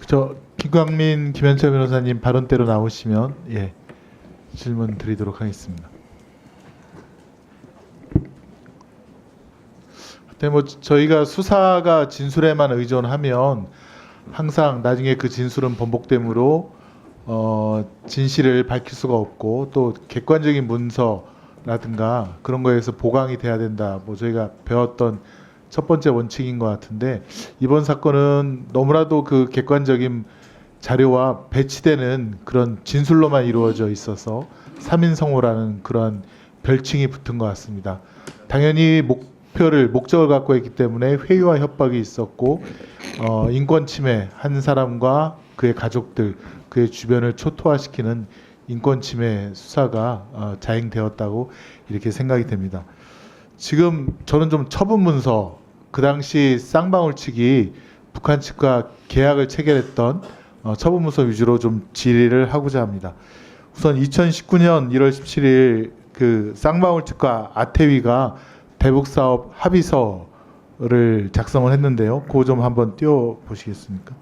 저 김광민, 김현철 변호사님 발언대로 나오시면 질문 드리도록 하겠습니다. 근데 뭐 저희가 수사가 진술에만 의존하면 항상 나중에 그 진술은 번복되므로 진실을 밝힐 수가 없고 또 객관적인 문서라든가 그런 거에서 보강이 돼야 된다. 뭐 저희가 배웠던 첫 번째 원칙인 것 같은데 이번 사건은 너무나도 그 객관적인 자료와 배치되는 그런 진술로만 이루어져 있어서 3인성호라는 그런 별칭이 붙은 것 같습니다. 당연히 목적을 갖고 있기 때문에 회유와 협박이 있었고 인권 침해 한 사람과 그의 가족들, 그의 주변을 초토화시키는 인권 침해 수사가 자행되었다고 이렇게 생각이 됩니다. 지금 저는 좀 처분 문서, 그 당시 쌍방울 측이 북한 측과 계약을 체결했던 처분 문서 위주로 좀 질의를 하고자 합니다. 우선 2019년 1월 17일 그 쌍방울 측과 아태위가 대북 사업 합의서를 작성을 했는데요. 그거 좀 한번 띄워 보시겠습니까?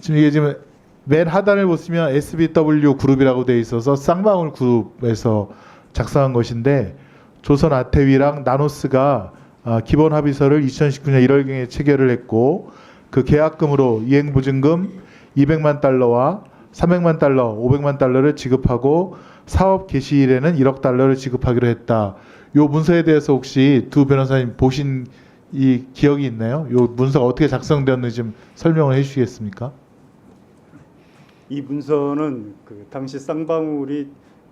지금 이게 지금 맨 하단을 보시면 SBW 그룹이라고 되어 있어서 쌍방울 그룹에서 작성한 것인데 조선 아태위랑 나노스가 기본 합의서를 2019년 1월경에 체결을 했고 그 계약금으로 이행보증금 200만 달러와 300만 달러, 500만 달러를 지급하고 사업 개시일에는 1억 달러를 지급하기로 했다. 요 문서에 대해서 혹시 두 변호사님 보신 이 기억이 있나요? 요 문서가 어떻게 작성되었는지 좀 설명을 해주시겠습니까? 이 문서는 그 당시 쌍방울이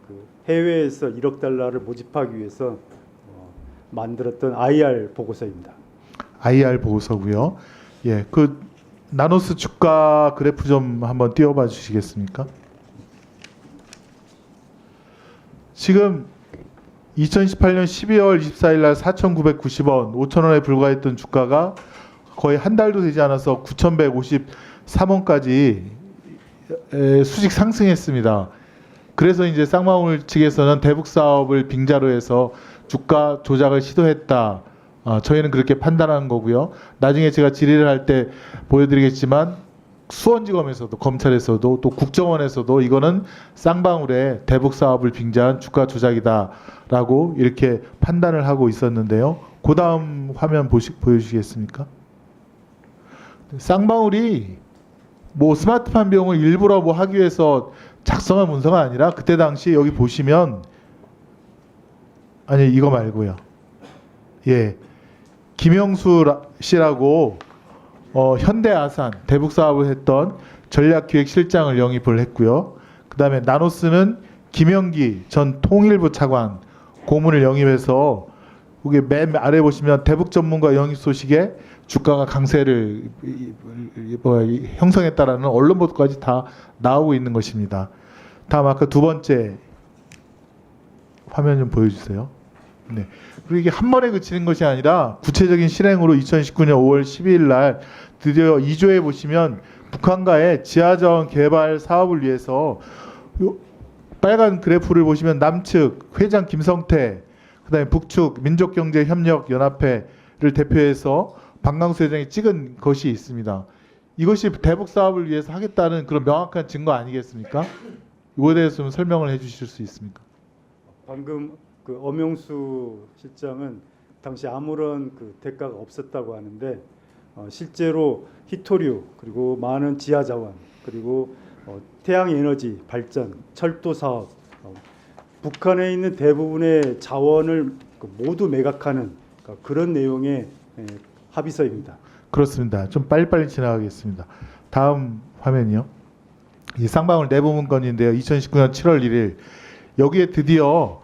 그 해외에서 1억 달러를 모집하기 위해서 만들었던 IR 보고서입니다. IR 보고서고요. 예, 그 나노스 주가 그래프 좀 한번 띄워봐 주시겠습니까? 지금 2018년 12월 24일 날 4,990원, 5,000원에 불과했던 주가가 거의 한 달도 되지 않아서 9,153원까지 수직 상승했습니다. 그래서 이제 쌍방울 측에서는 대북 사업을 빙자로 해서 주가 조작을 시도했다. 저희는 그렇게 판단한 거고요. 나중에 제가 질의를 할 때 보여드리겠지만 수원지검에서도 검찰에서도 또 국정원에서도 이거는 쌍방울의 대북 사업을 빙자한 주가 조작이다라고 이렇게 판단을 하고 있었는데요. 그 다음 화면 보여주시겠습니까? 쌍방울이 뭐 스마트팜 비용을 일부러 뭐 하기 위해서 작성한 문서가 아니라 그때 당시 여기 보시면 아니 이거 말고요. 예, 김영수 씨라고 현대아산 대북 사업을 했던 전략기획실장을 영입을 했고요. 그 다음에 나노스는 김영기 전 통일부 차관 고문을 영입해서 여기 맨 아래 보시면 대북 전문가 영입 소식에 주가가 강세를 형성했다라는 언론 보도까지 다 나오고 있는 것입니다. 다음 아까 두 번째 화면 좀 보여주세요. 네. 그리고 이게 한 번에 그치는 것이 아니라 구체적인 실행으로 2019년 5월 12일 날 드디어 2조에 보시면 북한과의 지하자원 개발 사업을 위해서 빨간 그래프를 보시면 남측 회장 김성태, 그다음에 북측 민족경제협력연합회를 대표해서 박강수 회장이 찍은 것이 있습니다. 이것이 대북 사업을 위해서 하겠다는 그런 명확한 증거 아니겠습니까? 이거에 대해서 좀 설명을 해주실 수 있습니까? 방금 그 엄영수 실장은 당시 아무런 그 대가가 없었다고 하는데 실제로 히토류 그리고 많은 지하자원 그리고 태양에너지 발전, 철도 사업, 북한에 있는 대부분의 자원을 모두 매각하는 그런 내용의 합의서입니다. 그렇습니다. 좀 빨리빨리 지나가겠습니다. 다음 화면이요. 이 쌍방울 내부 문건인데요. 2019년 7월 1일 여기에 드디어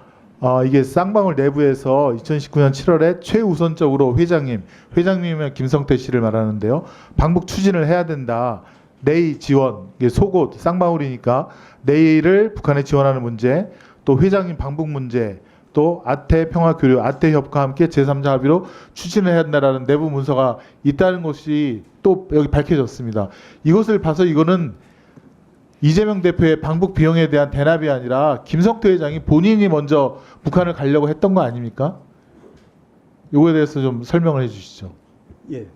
이게 쌍방울 내부에서 2019년 7월에 최우선적으로 회장님이면 김성태 씨를 말하는데요. 방북 추진을 해야 된다. 내일 지원, 이게 속옷 쌍방울이니까 내일을 북한에 지원하는 문제, 또 회장님 방북 문제, 또 아태 평화교류, 아태 협과 함께 제3자 합의로 추진을 해야 한다라는 내부 문서가 있다는 것이 또 여기 밝혀졌습니다. 이것을 봐서 이거는 이재명 대표의 방북 비용에 대한 대납이 아니라 김성태 회장이 본인이 먼저 북한을 가려고 했던 거 아닙니까? 이거에 대해서 좀 설명을 해 주시죠. 예.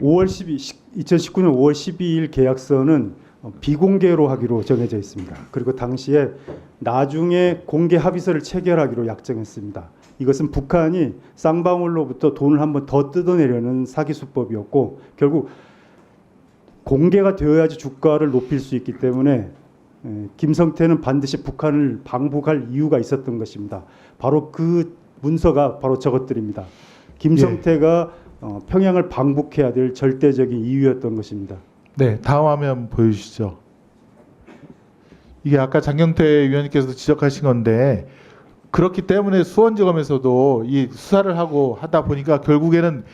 2019년 5월 12일 계약서는 비공개로 하기로 정해져 있습니다. 그리고 당시에 나중에 공개 합의서를 체결하기로 약정했습니다. 이것은 북한이 쌍방울로부터 돈을 한번 더 뜯어내려는 사기 수법이었고 결국 공개가 되어야지 주가를 높일 수 있기 때문에 김성태는 반드시 북한을 방북할 이유가 있었던 것입니다. 바로 그 문서가 바로 저것들입니다. 김성태가 평양을 방북해야 될 절대적인 이유였던 것입니다. 네, 다음 화면 보여주시죠. 이게 아까 장경태 위원님께서도 지적하신 건데 그렇기 때문에 수원지검에서도 이 수사를 하고 하다 보니까 결국에는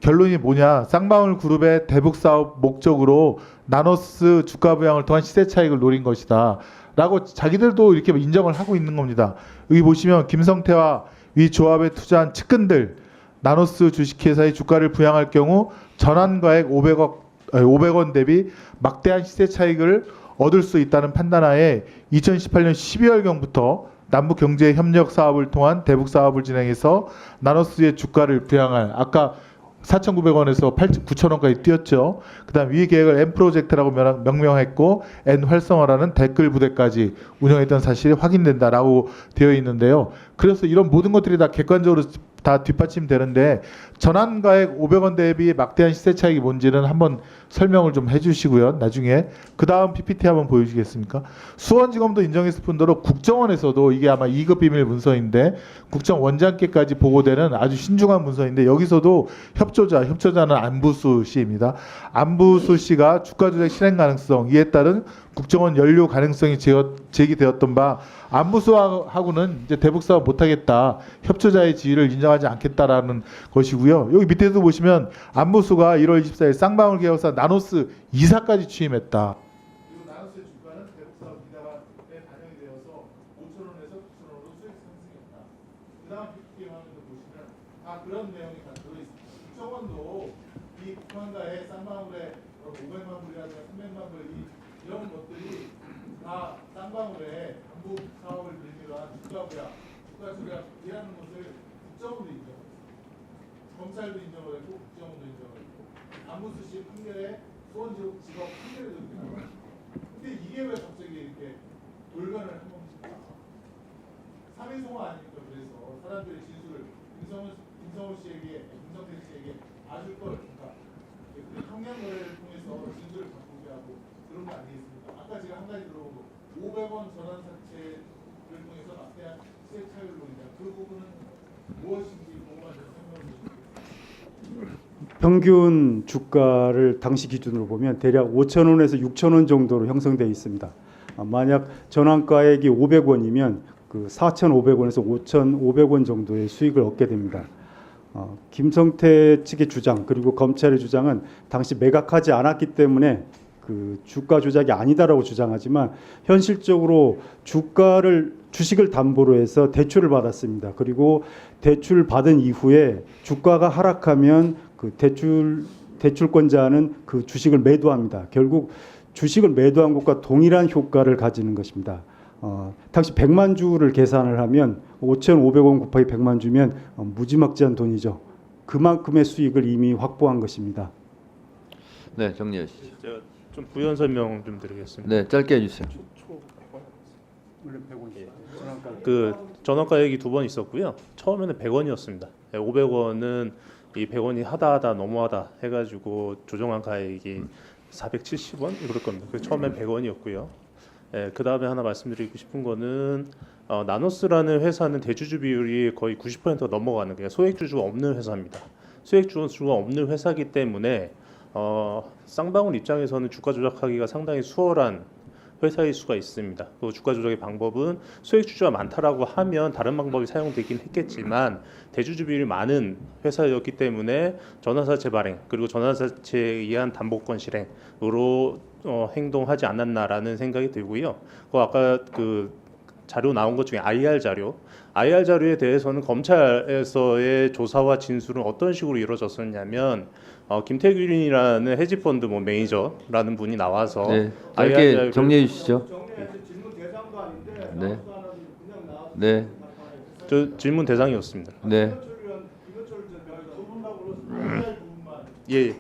결론이 뭐냐, 쌍방울 그룹의 대북 사업 목적으로 나노스 주가 부양을 통한 시세 차익을 노린 것이다 라고 자기들도 이렇게 인정을 하고 있는 겁니다. 여기 보시면 김성태와 위 조합에 투자한 측근들 나노스 주식회사의 주가를 부양할 경우 전환가액 500원 대비 막대한 시세 차익을 얻을 수 있다는 판단하에 2018년 12월경부터 남북 경제 협력 사업을 통한 대북 사업을 진행해서 나노스의 주가를 부양할, 아까 4,900원에서 9,000원까지 뛰었죠. 그다음 위 계획을 N 프로젝트라고 명명했고 N 활성화라는 댓글 부대까지 운영했던 사실이 확인된다라고 되어 있는데요. 그래서 이런 모든 것들이 다 객관적으로 다 뒷받침되는데 전환가액 500원 대비 막대한 시세 차익이 뭔지는 한번 설명을 좀 해주시고요. 나중에 그 다음 PPT 한번 보여주시겠습니까? 수원지검도 인정했을 뿐더러 국정원에서도 이게 아마 2급 비밀 문서인데 국정 원장께까지 보고되는 아주 신중한 문서인데 여기서도 협조자는 안부수 씨입니다. 안부수 씨가 주가 조작 실행 가능성, 이에 따른 국정원 연루 가능성이 제기되었던 바 안부수하고는 이제 대북 사업 못하겠다, 협조자의 지위를 인정하지 않겠다라는 것이고요. 여기 밑에도 보시면 안부수가 1월 24일 쌍방울 계열사 나노스 이사까지 취임했다. 그리고 나노스의 주가는 대북 사업 기다에 반영이 되어서 5,000원에서 9,000원으로 수익 상승했다. 그다음 PPT 화면도 보시면 다 그런 내용이 다 들어 있습니다. 국정원도 이 북한과의 쌍방울의 500만 불이라든가 300만 불 이런 것들이 다 쌍방울의 반북 사업을 빌미로 한 주가 조작이라는 것을 국정원도 인정했습니다. 검찰도 인정을 했고 국정원도 인정을 했고 안무수 씨 판결에 수원지검 판결에도 이렇게 나와요. 근데 이게 왜 갑자기 이렇게 돌변을 한 겁니까? 3일 송화 아닙니까? 그래서 사람들의 진술을 김성태 씨에게 아줄 걸, 그러니까 평양거래를 통해서 진술을 바꾸게 하고 그런 거 아니겠습니까? 아까 제가 한 가지 들어본 거 500원 전환 사채를 통해서 막대한 시세 차익을 노린다. 그 부분은 무엇인지 그것만 좀 설명해 주시겠습니까? 평균 주가를 당시 기준으로 보면 대략 5,000원에서 6,000원 정도로 형성되어 있습니다. 만약 전환가액이 500원이면 그 4,500원에서 5,500원 정도의 수익을 얻게 됩니다. 김성태 측의 주장 그리고 검찰의 주장은 당시 매각하지 않았기 때문에 그 주가 조작이 아니다라고 주장하지만 현실적으로 주식을 담보로 해서 대출을 받았습니다. 그리고 대출 받은 이후에 주가가 하락하면 그 대출권자는 그 주식을 매도합니다. 결국 주식을 매도한 것과 동일한 효과를 가지는 것입니다. 당시 100만 주를 계산을 하면 5,500원 곱하기 100만 주면 무지막지한 돈이죠. 그만큼의 수익을 이미 확보한 것입니다. 네, 정리하시죠. 제가 좀 부연 설명 좀 드리겠습니다. 네, 짧게 해주세요. 그 전환가액이 두 번 있었고요. 처음에는 100원이었습니다. 500원은 이 100원이 하다 너무하다 해가지고 조정한 가액이 470원 이럴 겁니다. 그 처음엔 100원이었고요. 그 다음에 하나 말씀드리고 싶은 거는 나노스라는 회사는 대주주 비율이 거의 90%가 넘어가는 게 소액주주가 없는 회사입니다. 소액주주가 없는 회사이기 때문에 쌍방울 입장에서는 주가 조작하기가 상당히 수월한 회사일 수가 있습니다. 그 주가 조작의 방법은 소액주주가 많다라고 하면 다른 방법이 사용되긴 했겠지만 대주주 비율이 많은 회사였기 때문에 전환사채 발행 그리고 전환사채에 의한 담보권 실행으로 행동하지 않았나라는 생각이 들고요. 아까 그 자료 나온 것 중에 IR 자료에 대해서는 검찰에서의 조사와 진술은 어떤 식으로 이루어졌었냐면 김태균이라는 헤지펀드 매니저라는 분이 나와서 네, 짧게 정리해 주시죠. 네, 네, 저 질문 대상이었습니다. 네. 예.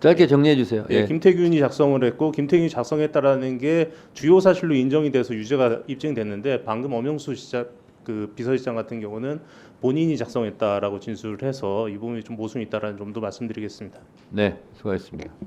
짧게 정리해 주세요. 예, 예. 김태균이 작성을 했고 김태균이 작성했다라는 게 주요 사실로 인정이 돼서 유죄가 입증됐는데 방금 엄영수 그 비서실장 같은 경우는 본인이 작성했다라고 진술을 해서 이 부분이 좀 모순이 있다라는 점도 말씀드리겠습니다. 네, 수고하셨습니다.